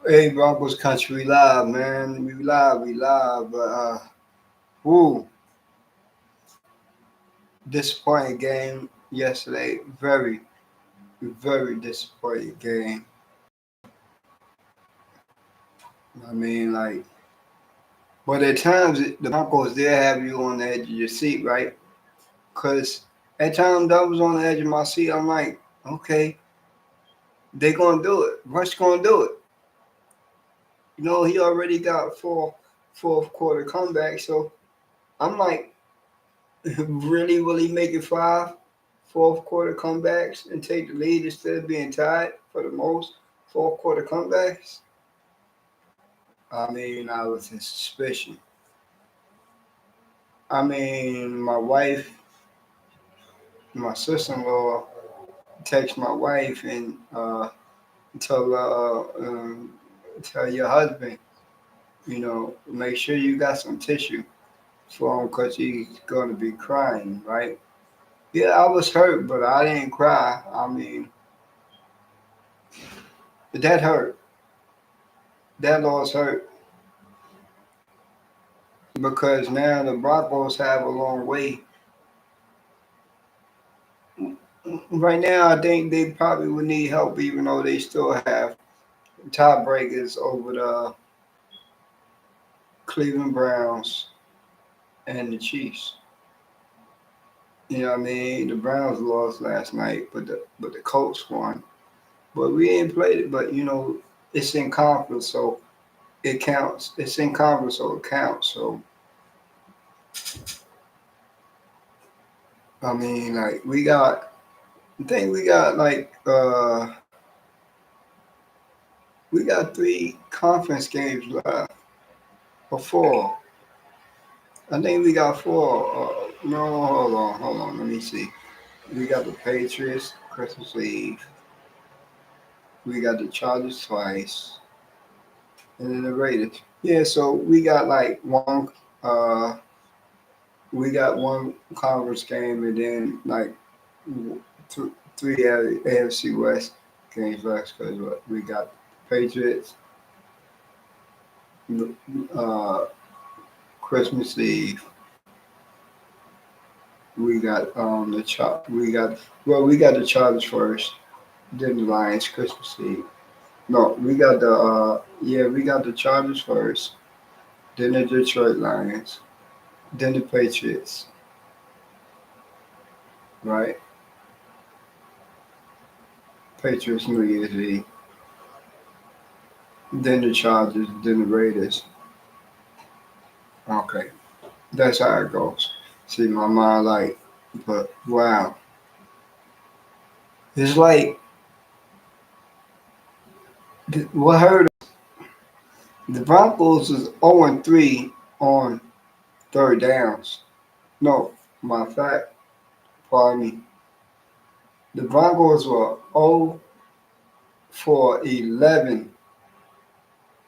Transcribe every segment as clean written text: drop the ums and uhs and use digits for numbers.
Hey, Broncos country, we live, man. We live. But, woo, disappointing game yesterday. Very disappointing game. I mean, like, but at times the Broncos did have you on the edge of your seat, right? Because at times I was on the edge of my seat. I'm like, okay, they gonna do it. Rush gonna do it. He already got four fourth quarter comeback. So I'm like, really, will he make it five fourth quarter comebacks and take the lead instead of being tied for the most fourth quarter comebacks? I mean, I was in suspicion. I mean, my sister-in-law text my wife and tell tell your husband, make sure you got some tissue for him because he's going to be crying, right? Yeah, I was hurt, but I didn't cry. I mean, that hurt. That loss hurt because now the Broncos have a long way. Right now, I think they probably would need help, even though they still have tiebreakers over the Cleveland Browns and the Chiefs. You know what I mean? The Browns lost last night, but the Colts won. But we ain't played it. But it's in conference, so it counts. It's in conference, so it counts. So I mean, like I think we got three conference games left or four. I think we got four. No, hold on. Let me see. We got the Patriots Christmas Eve. We got the Chargers twice, and then the Raiders. Yeah, so Uh, we got one conference game, and then like three AFC West games left because we got Patriots, uh, Christmas Eve. We got we got the Chargers first, then the Lions Christmas Eve. No, we got the Chargers first, then the Detroit Lions, then the Patriots, right? Patriots New Year's Eve, then the Chargers, then the Raiders. Okay, that's how it goes. See, my mind but wow, it's like what hurt the Broncos is 0-3 on third downs. No, my fact, pardon me. The Broncos were 0 for 11.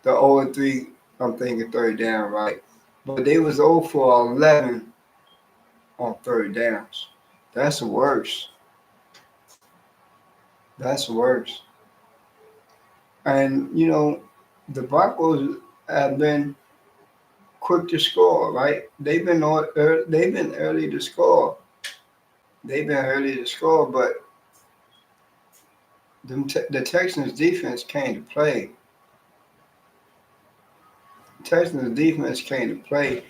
The 0-3, I'm thinking third down, right? But they was 0 for 11 on third downs. That's worse. That's worse. And the Broncos have been quick to score, right? They've been early to score. They've been early to score, but the Texans defense came to play. Texans defense came to play,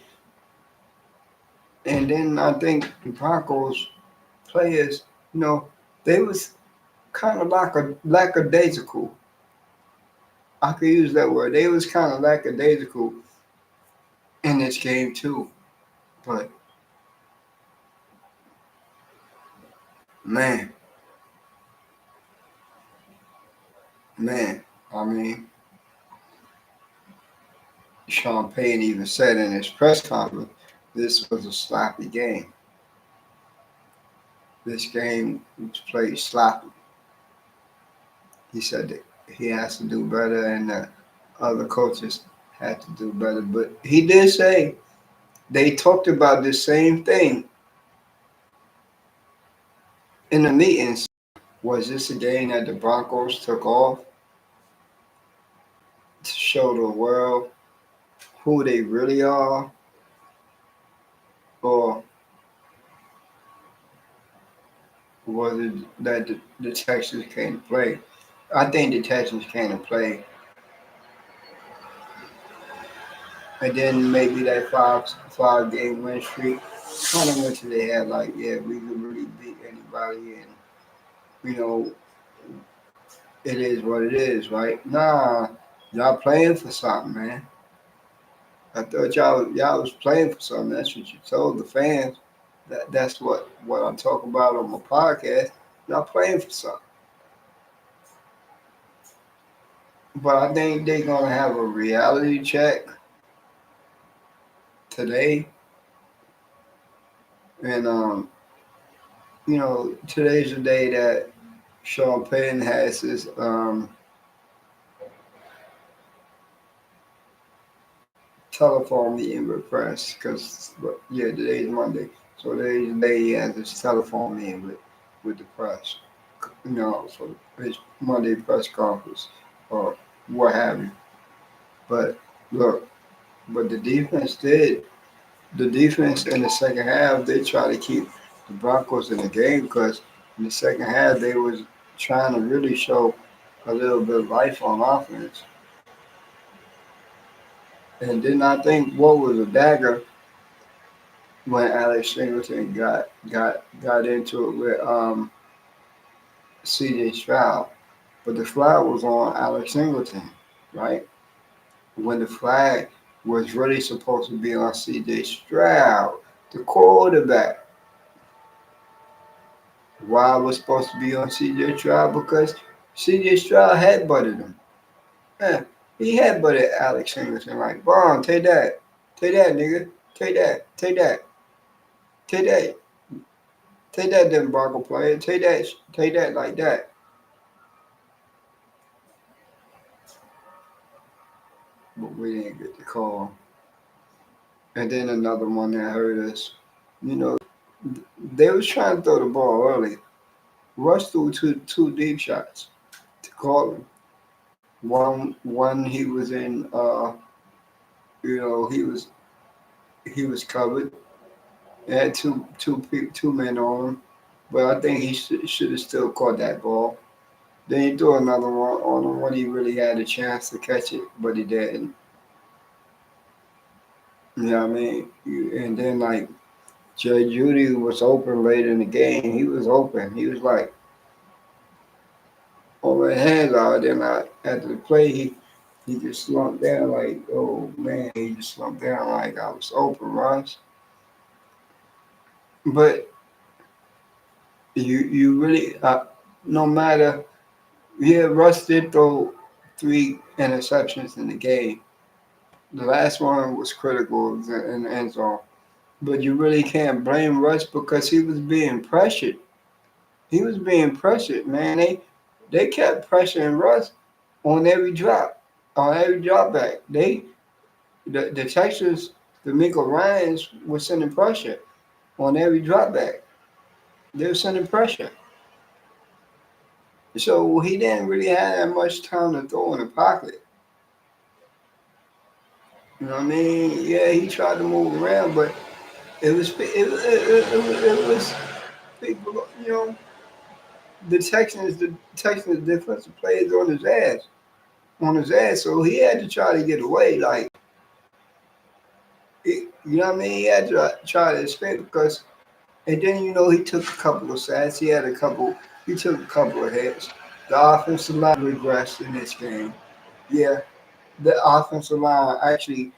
and then I think the Broncos players, they was kind of like a lackadaisical. I could use that word. They was kind of lackadaisical in this game too. But man, man, I mean, Sean Payton even said in his press conference, this was a sloppy game. This game was played sloppy. He said that he has to do better, and the other coaches had to do better. But he did say they talked about the same thing in the meetings. Was this a game that the Broncos took off? show the world who they really are, or was it that the Texans came to play? I think the Texans came to play, and then maybe that five game win streak kind of went to their head like, yeah, we can really beat anybody, and you know, it is what it is, right? Nah, y'all playing for something, man. I thought y'all was playing for something. That's what you told the fans. That's what I'm talking about on my podcast. Y'all playing for something. But I think they're gonna have a reality check today, and today's the day that Sean Payton has his telephone meeting with press because yeah, today's Monday, so today's the day he has his telephone meeting with the press. For his Monday press conference or what have you. But look, but the defense in the second half, they try to keep the Broncos in the game because in the second half they was trying to really show a little bit of life on offense. And then I think what was a dagger when Alex Singleton got into it with CJ Stroud. But the flag was on Alex Singleton, right? When the flag was really supposed to be on CJ Stroud, the quarterback. Why was supposed to be on CJ Stroud? Because CJ Stroud headbutted him. Yeah, he headbutted Alex Singleton like, Bron, take that, nigga, take that, take that, them Bronco player, take that like that. But we didn't get the call. And then another one that hurt us. You know, they was trying to throw the ball early. Russ threw two deep shots to call him. One he was in. You know, he was covered. He had two men on him, but I think he should have still caught that ball. Then he threw another one on him when he really had a chance to catch it, but he didn't. You know what I mean? And then like Jay Judy was open late in the game. He was open. He was like on my hands out. Then after the play, he just slumped down like, oh man, he just slumped down like I was open, Russ. But you really no matter, yeah, Russ did throw three interceptions in the game. The last one was critical in the end zone. But you really can't blame Russ because he was being pressured. He was being pressured, man. They kept pressuring Russ on every drop back. The Texans, the Miko Ryans were sending pressure on every drop back. They were sending pressure. So he didn't really have that much time to throw in the pocket. You know what I mean? Yeah, he tried to move around, but it was people. The Texans defensive players on his ass. So he had to try to get away. Like, you know what I mean? He had to try to escape because, and then he took a couple of sacks. He took a couple of hits. The offensive line regressed in this game. Yeah, the offensive line actually.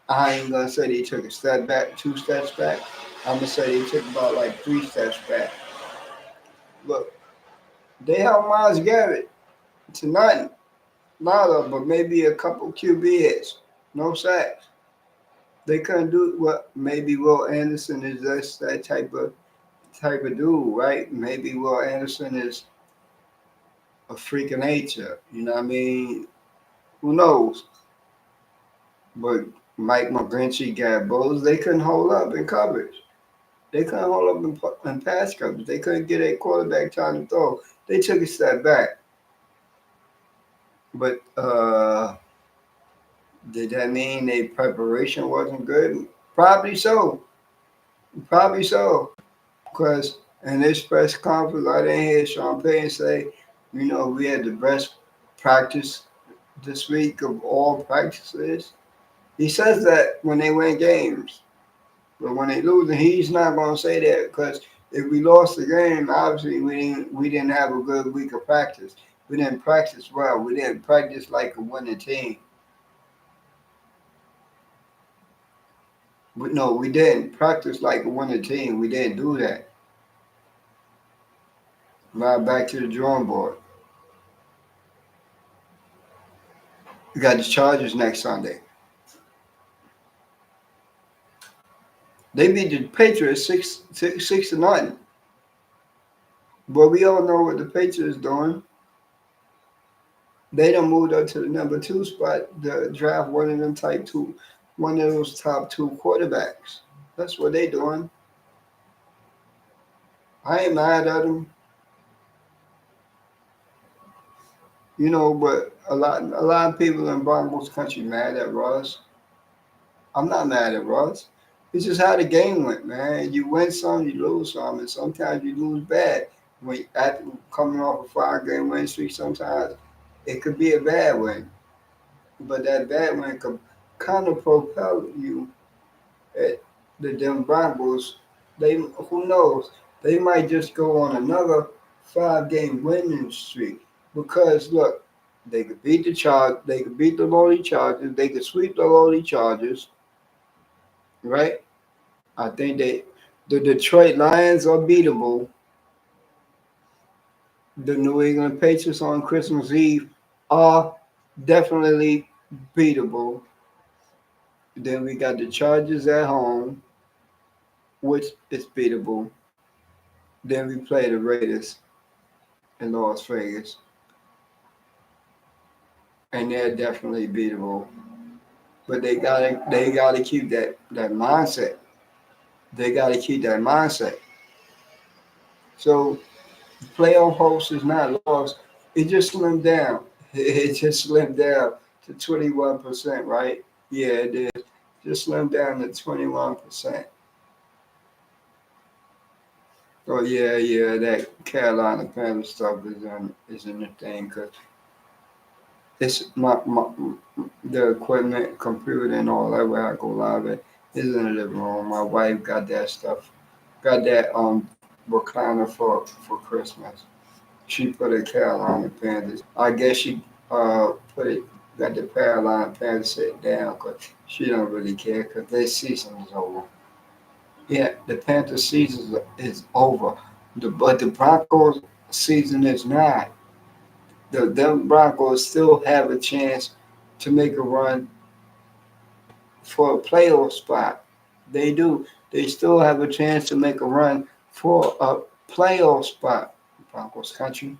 I ain't gonna say they took a step back, 2 steps back. I'm gonna say they took about like 3 steps back. Look, they held Miles Garrett to nothing. Nada, but maybe a couple QB hits. No sacks. They couldn't do what maybe Will Anderson is just that type of dude, right? Maybe Will Anderson is a freak of nature. You know what I mean? Who knows? But Mike McGlinchey got Bulls. They couldn't hold up in coverage. They couldn't hold up in pass coverage. They couldn't get a quarterback time to throw. They took a step back. But Did that mean their preparation wasn't good? Probably so. Probably so. Because in this press conference, I didn't hear Sean Payton say, we had the best practice this week of all practices. He says that when they win games, but when they lose, he's not going to say that because if we lost the game, obviously we didn't have a good week of practice. We didn't practice well. We didn't practice like a winning team. But no, we didn't practice like a winning team. We didn't do that. Right back to the drawing board. We got the Chargers next Sunday. They beat the Patriots six to nothing. But we all know what the Patriots doing. They done moved up to the number 2 spot. The draft one of those top 2 quarterbacks. That's what they doing. I ain't mad at them, but a lot of people in Broncos country mad at Russ. I'm not mad at Russ. It's just how the game went, man. You win some, you lose some, and sometimes you lose bad. When after coming off a 5-game win streak, sometimes it could be a bad win, but that bad win could kind of propel you at the Denver Broncos. Who knows? They might just go on another 5-game winning streak because look, they could beat they could beat the lowly Chargers, they could sweep the lowly Chargers, right? I think the Detroit Lions are beatable. The New England Patriots on Christmas Eve are definitely beatable. Then we got the Chargers at home, which is beatable. Then we play the Raiders in Las Vegas, and they're definitely beatable. But they gotta keep that mindset. They gotta keep that mindset. So playoff hopes is not lost. It just slimmed down. It just slimmed down to 21%, right? Yeah, it did. Just slimmed down to 21%. Oh yeah, that Carolina Panthers stuff is in the thing because it's my the equipment, computer, and all that where I go live at is in the living room. My wife got that stuff, got that recliner for Christmas. She put a Carolina Panthers. I guess she put it got the Carolina Panthers sit down because she don't really care because their season is over. Yeah, the Panthers season is over. But the Broncos season is not. The Broncos still have a chance to make a run for a playoff spot. They do. They still have a chance to make a run for a playoff spot. Broncos country.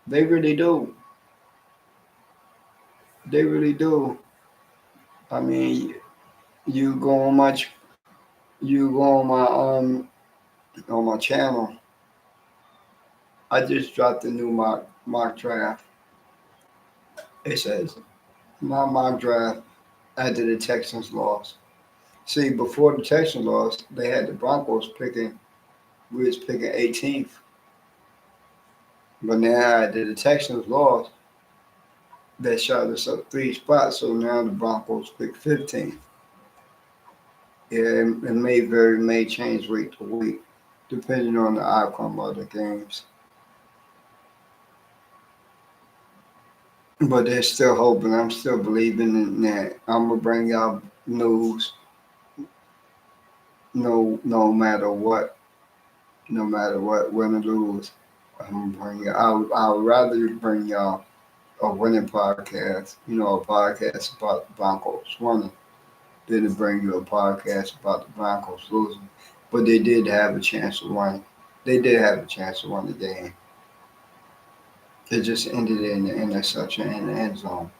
They really do. They really do. I mean, you go on my you go on my channel. I just dropped a new mock draft. It says my mock draft after the Texans lost. See, before the Texans lost, they had the Broncos picking. We was picking 18th, but now after the Texans lost, they shot us up 3 spots. So now the Broncos pick 15th. Yeah, it may change week to week, depending on the outcome of the games. But they're still hoping. I'm still believing in that. I'm gonna bring y'all news, no matter what, win or lose. I'm gonna bring y'all. I'd rather bring y'all a winning podcast. A podcast about the Broncos winning than to bring you a podcast about the Broncos losing. But they did have a chance to win. They did have a chance to win the game. It just ended in the interception in the end zone.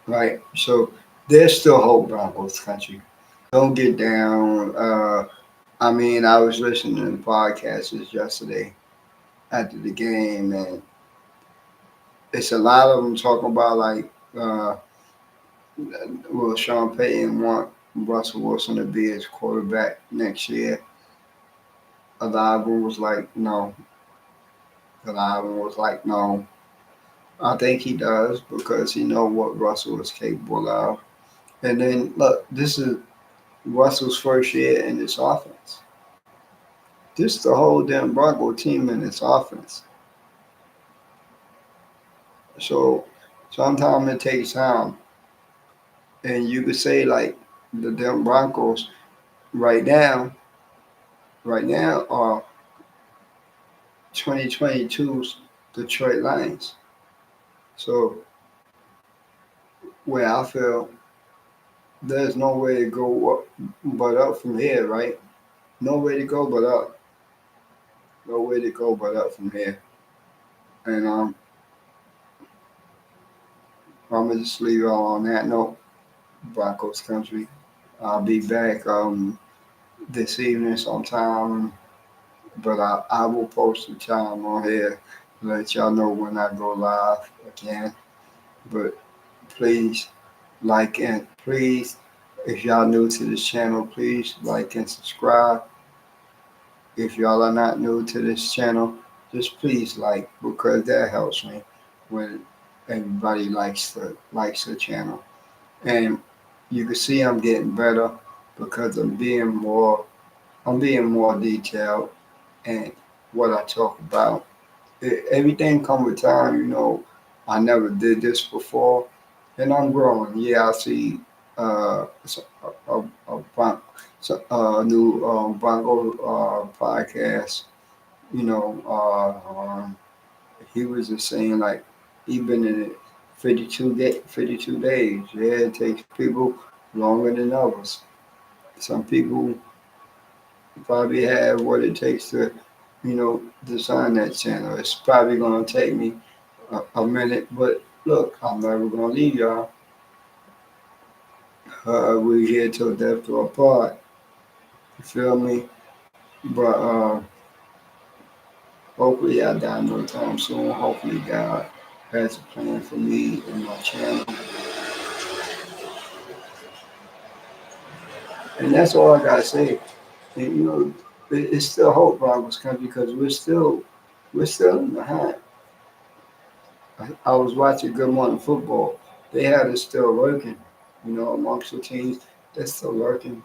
Right? So there's still hope, Broncos country. Don't get down. I mean, I was listening to the podcasts yesterday after the game, and it's a lot of them talking about like, will Sean Payton want Russell Wilson to be his quarterback next year? A lot of them was like, no. A lot of them was like, no. I think he does because he know what Russell is capable of. And then look, this is Russell's first year in this offense. This the whole damn Bronco team in this offense. So sometimes it takes time. And you could say like the damn Broncos right now, right now are 2022's Detroit Lions. So where I feel there's no way to go up but up from here, right? No way to go but up. No way to go but up from here. And I'm gonna just leave y'all on that note. Broncos country. I'll be back this evening sometime, but I will post the time on here to let y'all know when I go live again. But please please, if y'all new to this channel, please like and subscribe. If y'all are not new to this channel, just please like because that helps me when everybody likes the channel. And you can see I'm getting better because I'm being more detailed and what I talk about. Everything come with time, I never did this before, and I'm growing. Yeah, I see a new Bronco podcast. You know, he was just saying like he been in it 52 days. Yeah, it takes people longer than others. Some people probably have what it takes to, design that channel. It's probably gonna take me a minute, but look, I'm never gonna leave y'all. We're here till death do apart. You feel me? But hopefully I die no time soon. Hopefully God has a plan for me and my channel. And that's all I gotta say. And it's still hope, Broncos country, because we're still in the hunt. I was watching Good Morning Football. They had it still working, amongst the teams. They're still working.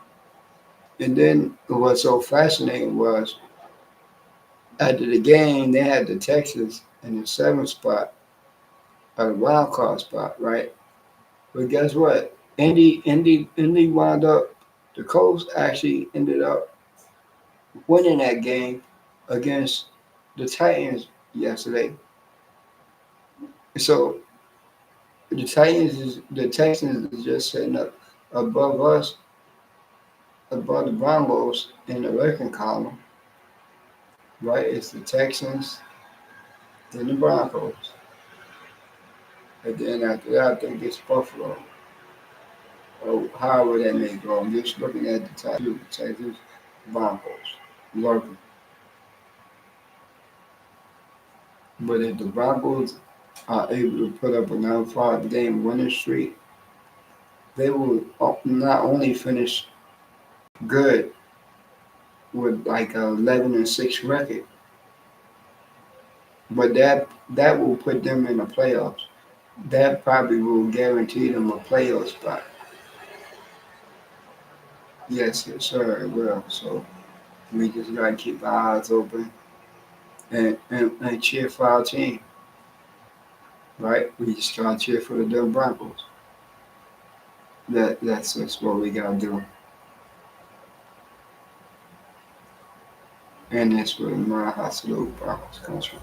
And then what's so fascinating was after the game, they had the Texans in the seventh spot, a wild card spot, right? But guess what? Indy wound up. The Colts actually ended up winning that game against the Titans yesterday. So the Texans is just sitting up above us, above the Broncos in the ranking column, right? It's the Texans, then the Broncos, and then after that, I think it's Buffalo, or however that may go. I'm just looking at the Texans, Broncos, lurking. But if the Broncos are able to put up a 9-5 game winning streak, they will not only finish good with like a 11-6 record, but that will put them in the playoffs. That probably will guarantee them a playoff spot. Yes, sir, it will. So we just gotta keep our eyes open and cheer for our team, right? We just gotta cheer for the Denver Broncos. That's just what we gotta do, and that's what my hustle Broncos comes from.